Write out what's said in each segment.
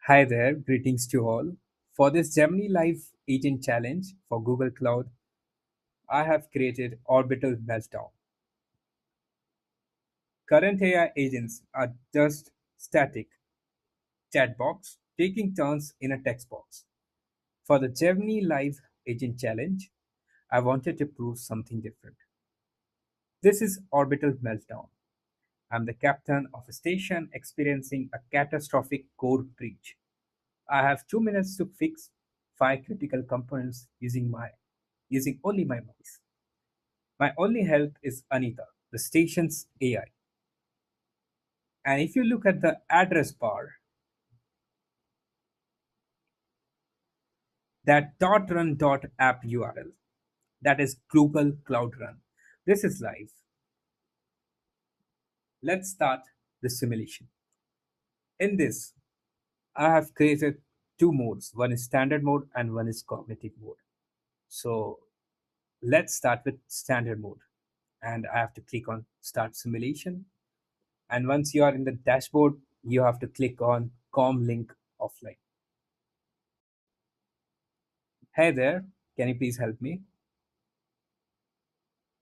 Hi there, greetings to all. For this Gemini Live Agent Challenge for Google Cloud, I have created Orbital Meltdown. Current AI agents are just static chat box taking turns in a text box. For the Gemini Live Agent Challenge, I wanted to prove something different. This is Orbital Meltdown. I'm the captain of a station experiencing a catastrophic code breach. I have 2 minutes to fix 5 critical components using only my voice. My only help is A.N.I.T.A, the station's AI. And if you look at the address bar, that .run.app URL, that is Google Cloud Run. This is live. Let's start the simulation. In this, I have created two modes. One is standard mode and one is cognitive mode. So let's start with standard mode. And I have to click on start simulation. And once you are in the dashboard, you have to click on com link offline. Hey there, can you please help me?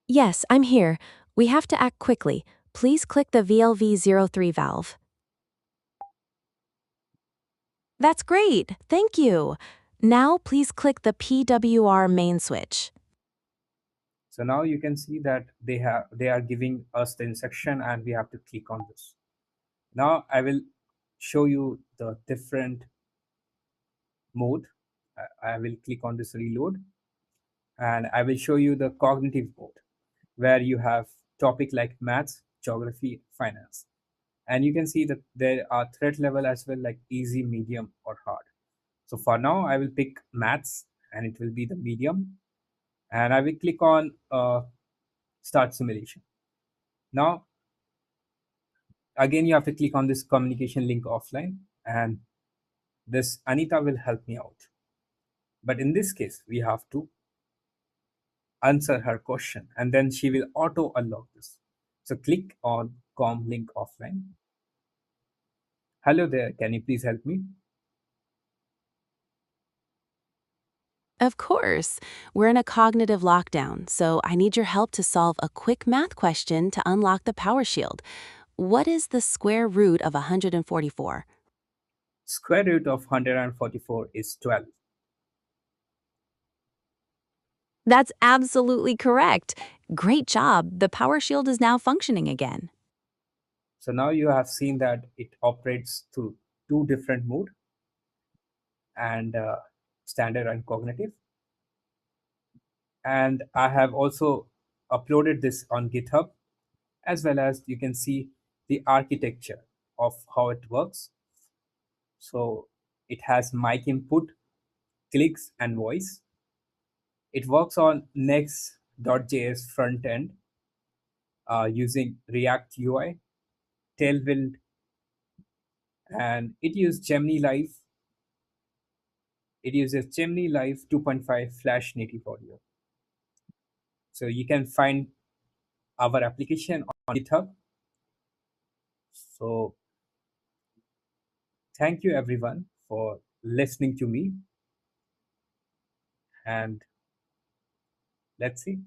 Yes, I'm here. We have to act quickly. Please click the VLV03 valve. That's great. Thank you. Now please click the PWR main switch. So now you can see that they are giving us the instruction and we have to click on this. Now I will show you the different mode. I will click on this reload and I will show you the cognitive mode where you have topic like maths, geography, finance. And you can see that there are threat level as well, like easy, medium, or hard. So for now, I will pick maths and it will be the medium. And I will click on start simulation. Now, again, you have to click on this communication link offline and this A.N.I.T.A will help me out. But in this case, we have to answer her question and then she will auto unlock this. So click on com link offline. Hello there, can you please help me? Of course. We're in a cognitive lockdown, so I need your help to solve a quick math question to unlock the power shield. What is the square root of 144? Square root of 144 is 12. That's absolutely correct. Great job. The power shield is now functioning again. So now you have seen that it operates through two different mode and standard and cognitive. And I have also uploaded this on GitHub as well as you can see the architecture of how it works. So it has mic input, clicks and voice. It works on Next.js front end using React UI, Tailwind, and it uses Gemini Live 2.5 Flash native audio. So you can find our application on GitHub. So thank you everyone for listening to me and let's see.